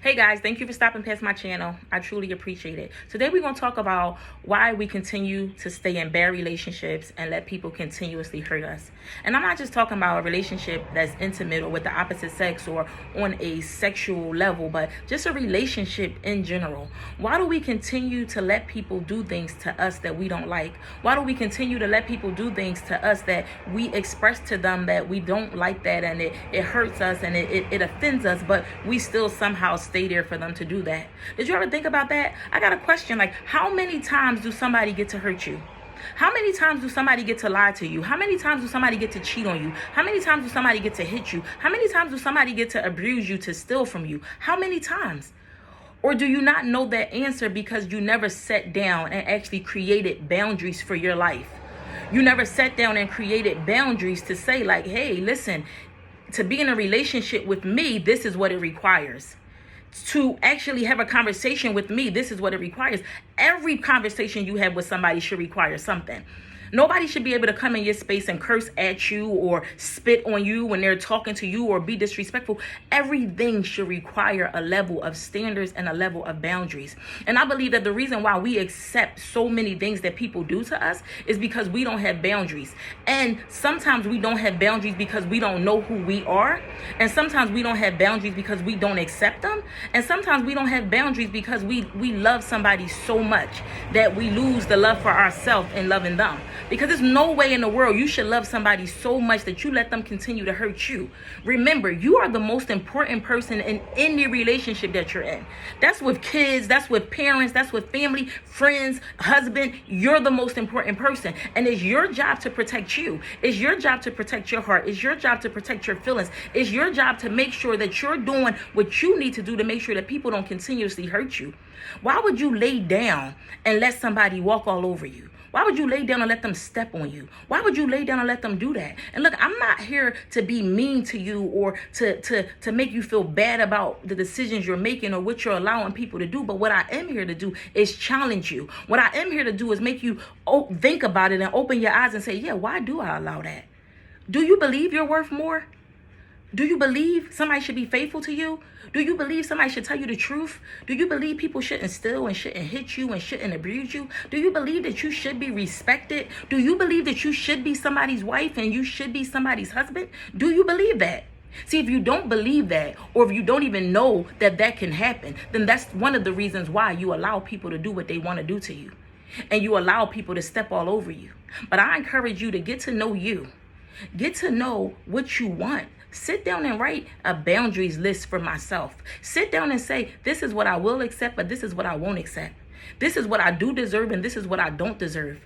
Hey guys, thank you for stopping past my channel. I truly appreciate it. Today we're going to talk about why we continue to stay in bad relationships and let people continuously hurt us. And I'm not just talking about a relationship that's intimate or with the opposite sex or on a sexual level, but just a relationship in general. Why do we continue to let people do things to us that we don't like? Why do we continue to let people do things to us that we express to them that we don't like that, and it hurts us and it offends us, but we still somehow stay there for them to do that? Did you ever think about that? I got a question, like, how many times do somebody get to hurt you? How many times do somebody get to lie to you? How many times do somebody get to cheat on you? How many times do somebody get to hit you? How many times do somebody get to abuse you, to steal from you? How many times? Or do you not know that answer because you never sat down and actually created boundaries for your life? You never sat down and created boundaries to say, like, hey, listen, to be in a relationship with me, this is what it requires. To actually have a conversation with me, this is what it requires. Every conversation you have with somebody should require something. Nobody should be able to come in your space and curse at you or spit on you when they're talking to you or be disrespectful. Everything should require a level of standards and a level of boundaries. And I believe that the reason why we accept so many things that people do to us is because we don't have boundaries. And sometimes we don't have boundaries because we don't know who we are. And sometimes we don't have boundaries because we don't accept them. And sometimes we don't have boundaries because we love somebody so much that we lose the love for ourselves in loving them. Because there's no way in the world you should love somebody so much that you let them continue to hurt you. Remember, you are the most important person in any relationship that you're in. That's with kids, that's with parents, that's with family, friends, husband. You're the most important person. And it's your job to protect you. It's your job to protect your heart. It's your job to protect your feelings. It's your job to make sure that you're doing what you need to do to make sure that people don't continuously hurt you. Why would you lay down and let somebody walk all over you? Why would you lay down and let them step on you? Why would you lay down and let them do that? And look, I'm not here to be mean to you or to make you feel bad about the decisions you're making or what you're allowing people to do. But what I am here to do is challenge you. What I am here to do is make you think about it and open your eyes and say, yeah, why do I allow that? Do you believe you're worth more? Do you believe somebody should be faithful to you? Do you believe somebody should tell you the truth? Do you believe people shouldn't steal and shouldn't hit you and shouldn't abuse you? Do you believe that you should be respected? Do you believe that you should be somebody's wife and you should be somebody's husband? Do you believe that? See, if you don't believe that, or if you don't even know that that can happen, then that's one of the reasons why you allow people to do what they want to do to you. And you allow people to step all over you. But I encourage you to get to know you. Get to know what you want. Sit down and write a boundaries list for myself. Sit down and say, this is what I will accept, but this is what I won't accept. This is what I do deserve, and this is what I don't deserve.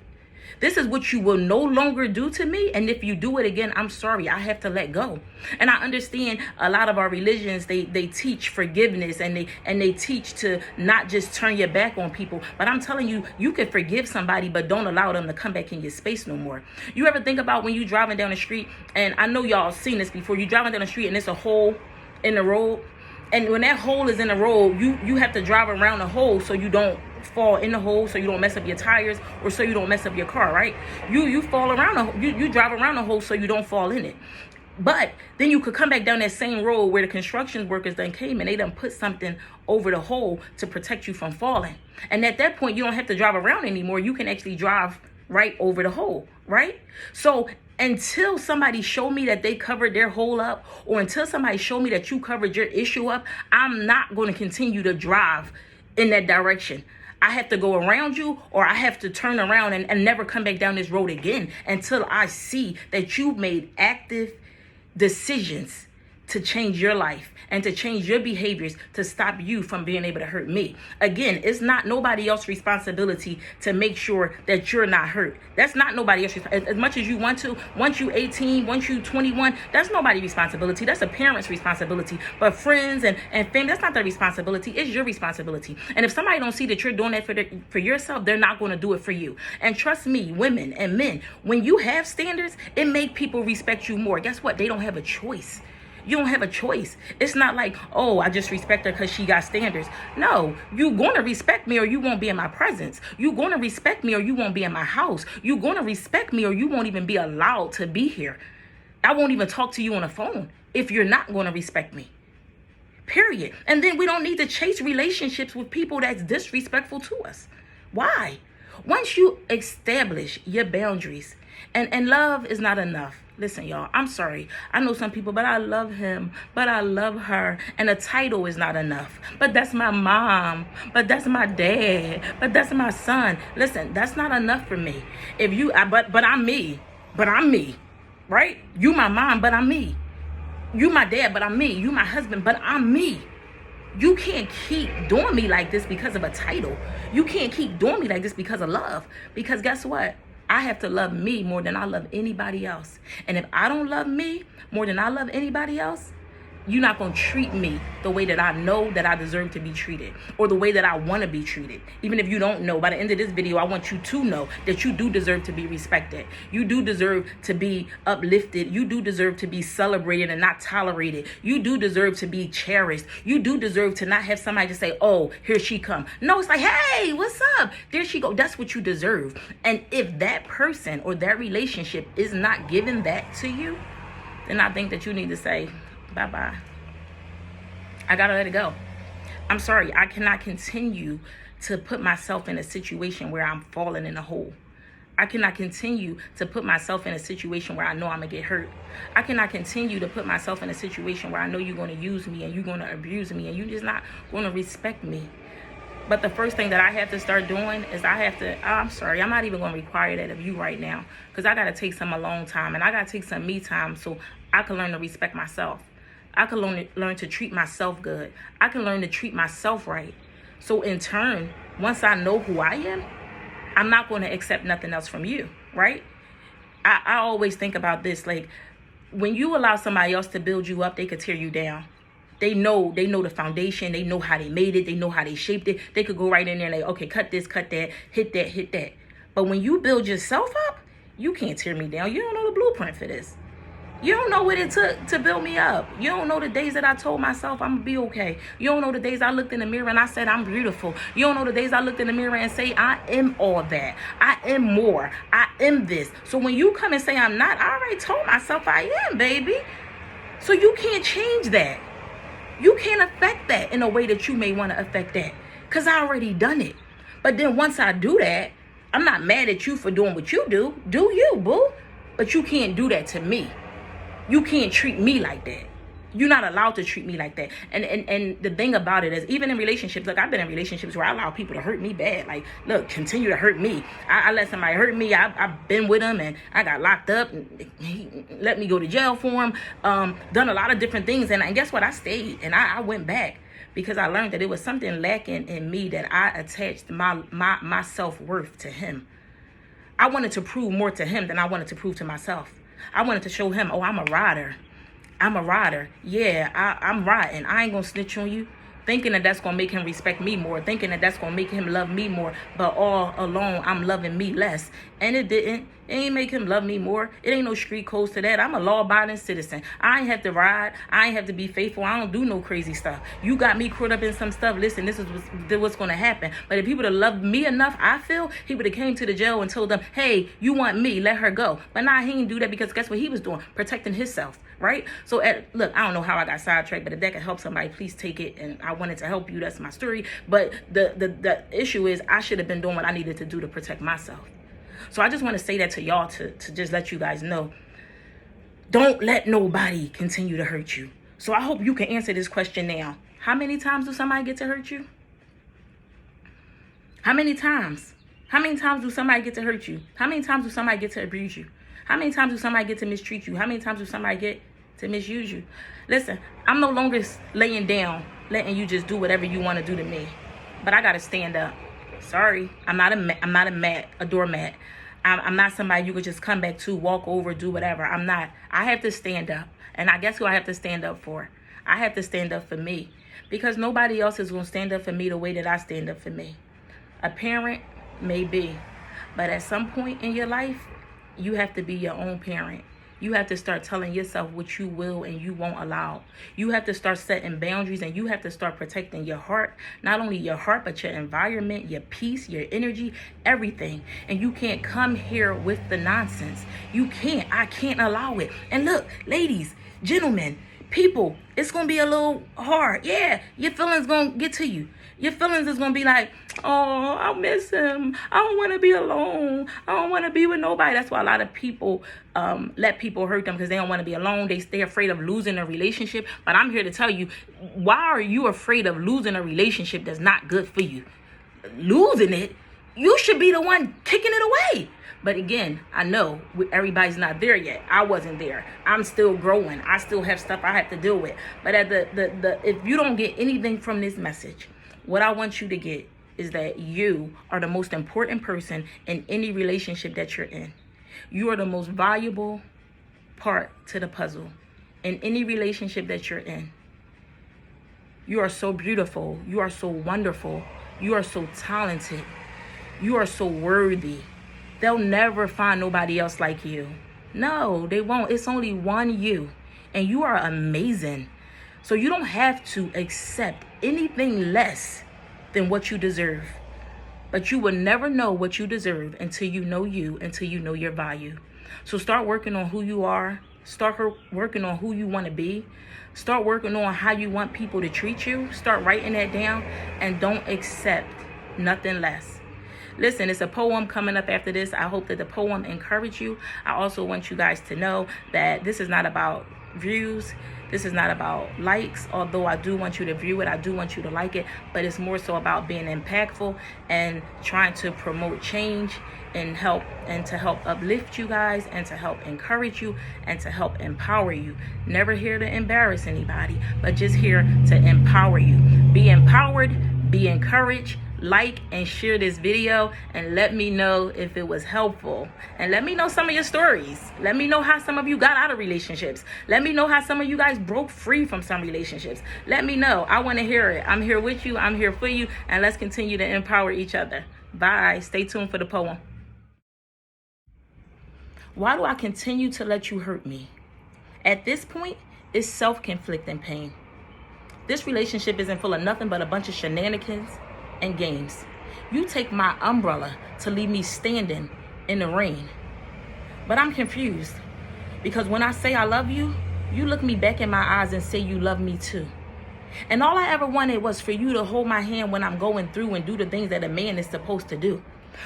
This is what you will no longer do to me. And if you do it again, I'm sorry, I have to let go. And I understand a lot of our religions, they teach forgiveness and they teach to not just turn your back on people. But I'm telling you, you can forgive somebody, but don't allow them to come back in your space no more. You ever think about when you driving down the street, and I know y'all seen this before, you driving down the street and it's a hole in the road. And when that hole is in the road, you have to drive around the hole so you don't fall in the hole, so you don't mess up your tires, or so you don't mess up your car, right? You fall around you drive around the hole so you don't fall in it. But then you could come back down that same road where the construction workers then came and they done put something over the hole to protect you from falling. And at that point, you don't have to drive around anymore. You can actually drive right over the hole, right? So until somebody show me that they covered their hole up, or until somebody show me that you covered your issue up, I'm not going to continue to drive in that direction. I have to go around you, or I have to turn around and never come back down this road again until I see that you've made active decisions to change your life and to change your behaviors to stop you from being able to hurt me. Again, it's not nobody else's responsibility to make sure that you're not hurt. That's not nobody else's. As much as you want to, once you 18, once you 21, that's nobody's responsibility. That's a parent's responsibility. But friends and family, that's not their responsibility. It's your responsibility. And if somebody don't see that you're doing that for yourself, they're not going to do it for you. And trust me, women and men, when you have standards, it make people respect you more. Guess what? They don't have a choice. You don't have a choice. It's not like, oh, I just respect her because she got standards. No, you're going to respect me or you won't be in my presence. You're going to respect me or you won't be in my house. You're going to respect me or you won't even be allowed to be here. I won't even talk to you on the phone if you're not going to respect me. period. And then we don't need to chase relationships with people that's disrespectful to us. Why? Once you establish your boundaries, and love is not enough. Listen, y'all, I'm sorry. I know some people, but I love him, but I love her. And a title is not enough. But that's my mom, but that's my dad, but that's my son. Listen, that's not enough for me. If you, but I'm me, right? You my mom, but I'm me. You my dad, but I'm me. You my husband, but I'm me. You can't keep doing me like this because of a title. You can't keep doing me like this because of love. Because guess what? I have to love me more than I love anybody else. And if I don't love me more than I love anybody else, you're not going to treat me the way that I know that I deserve to be treated, or the way that I want to be treated. Even if you don't know, by the end of this video, I want you to know that you do deserve to be respected. You do deserve to be uplifted. You do deserve to be celebrated and not tolerated. You do deserve to be cherished. You do deserve to not have somebody just say, oh, here she come. No, it's like, hey, what's up? There she go. That's what you deserve. And if that person or that relationship is not giving that to you, then I think that you need to say, bye-bye. I gotta let it go. I'm sorry. I cannot continue to put myself in a situation where I'm falling in a hole. I cannot continue to put myself in a situation where I know I'm gonna get hurt. I cannot continue to put myself in a situation where I know you're gonna use me and you're gonna abuse me and you're just not gonna respect me. But the first thing that I have to start doing is I'm sorry, I'm not even going to require that of you right now, because I got to take some alone time and I got to take some me time so I can learn to respect myself. I can learn to treat myself good. I can learn to treat myself right. So in turn, once I know who I am, I'm not going to accept nothing else from you, right? I always think about this, like when you allow somebody else to build you up, they could tear you down. They know the foundation. They know how they made it. They know how they shaped it. They could go right in there and like, okay, cut this, cut that, hit that, hit that. But when you build yourself up, you can't tear me down. You don't know the blueprint for this. You don't know what it took to build me up. You don't know the days that I told myself I'm going to be okay. You don't know the days I looked in the mirror and I said I'm beautiful. You don't know the days I looked in the mirror and say I am all that. I am more. I am this. So when you come and say I'm not, I already told myself I am, baby. So you can't change that. You can't affect that in a way that you may want to affect that, because I already done it. But then once I do that, I'm not mad at you for doing what you do. Do you, boo? But you can't do that to me. You can't treat me like that. You're not allowed to treat me like that. And the thing about it is, even in relationships, look, I've been in relationships where I allow people to hurt me bad. Like, look, continue to hurt me. I let somebody hurt me. I've been with them and I got locked up and he let me go to jail for him. Done a lot of different things. And guess what? I stayed and I went back because I learned that it was something lacking in me, that I attached my self-worth to him. I wanted to prove more to him than I wanted to prove to myself. I wanted to show him, oh, I'm a rider. I'm a rider. Yeah, I'm riding. I ain't gonna snitch on you. Thinking that that's gonna make him respect me more. Thinking that that's gonna make him love me more. But all along, I'm loving me less. And it didn't. It ain't make him love me more. It ain't no street codes to that. I'm a law-abiding citizen. I ain't have to ride. I ain't have to be faithful. I don't do no crazy stuff. You got me caught up in some stuff. Listen, this is what's gonna happen. But if he would have loved me enough, I feel, he would have came to the jail and told them, hey, you want me, let her go. But nah, he didn't do that, because guess what he was doing? Protecting himself, right? So look, I don't know how I got sidetracked, but if that could help somebody, please take it. And I wanted to help you. That's my story. But the issue is, I should have been doing what I needed to do to protect myself. So I just want to say that to y'all, to just let you guys know, don't let nobody continue to hurt you. So I hope you can answer this question now. How many times do somebody get to hurt you? How many times? How many times do somebody get to hurt you? How many times do somebody get to abuse you? How many times do somebody get to mistreat you? How many times do somebody get to misuse you? Listen, I'm no longer laying down, letting you just do whatever you want to do to me. But I got to stand up. Sorry, I'm not a doormat. I'm not somebody you could just come back to, walk over, do whatever. I'm not. I have to stand up. And I guess who I have to stand up for? I have to stand up for me. Because nobody else is going to stand up for me the way that I stand up for me. A parent, maybe. But at some point in your life, you have to be your own parent. You have to start telling yourself what you will and you won't allow. You have to start setting boundaries, and you have to start protecting your heart. Not only your heart, but your environment, your peace, your energy, everything. And you can't come here with the nonsense. You can't. I can't allow it. And look, ladies, gentlemen, People, it's going to be a little hard. Yeah, your feelings going to get to you. Your feelings is going to be like, oh, I miss him. I don't want to be alone. I don't want to be with nobody. That's why a lot of people let people hurt them, because they don't want to be alone. They're afraid of losing a relationship. But I'm here to tell you, why are you afraid of losing a relationship that's not good for you? Losing it, you should be the one kicking it away. But again, I know everybody's not there yet. I wasn't there. I'm still growing. I still have stuff I have to deal with. But at if you don't get anything from this message, what I want you to get is that you are the most important person in any relationship that you're in. You are the most valuable part to the puzzle in any relationship that you're in. You are so beautiful. You are so wonderful. You are so talented. You are so worthy. They'll never find nobody else like you. No, they won't. It's only one you. And you are amazing. So you don't have to accept anything less than what you deserve. But you will never know what you deserve until you know you, until you know your value. So start working on who you are. Start working on who you want to be. Start working on how you want people to treat you. Start writing that down, and don't accept nothing less. Listen, it's a poem coming up after this. I hope that the poem encouraged you. I also want you guys to know that this is not about views. This is not about likes, although I do want you to view it. I do want you to like it, but it's more so about being impactful and trying to promote change and to help uplift you guys, and to help encourage you, and to help empower you. Never here to embarrass anybody, but just here to empower you. Be empowered, be encouraged. Like and share this video, and let me know if it was helpful, and let me know some of your stories. Let me know how some of you got out of relationships. Let me know how some of you guys broke free from some relationships. Let me know. I want to hear it. I'm here with you. I'm here for you, and let's continue to empower each other. Bye. Stay tuned for the poem. Why do I continue to let you hurt me? At this point, it's self-inflicting pain. This relationship isn't full of nothing but a bunch of shenanigans and games. You take my umbrella to leave me standing in the rain. But I'm confused, because when I say I love you, you look me back in my eyes and say you love me too. And all I ever wanted was for you to hold my hand when I'm going through and do the things that a man is supposed to do.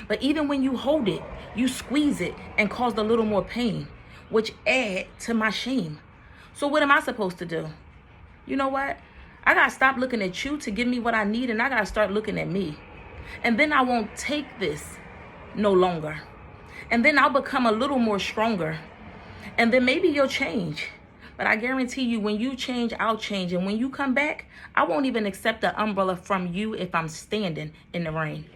But even when you hold it, you squeeze it and cause a little more pain, which add to my shame. So what am I supposed to do? You know what? I got to stop looking at you to give me what I need, and I got to start looking at me. And then I won't take this no longer. And then I'll become a little more stronger. And then maybe you'll change. But I guarantee you, when you change, I'll change. And when you come back, I won't even accept the umbrella from you if I'm standing in the rain.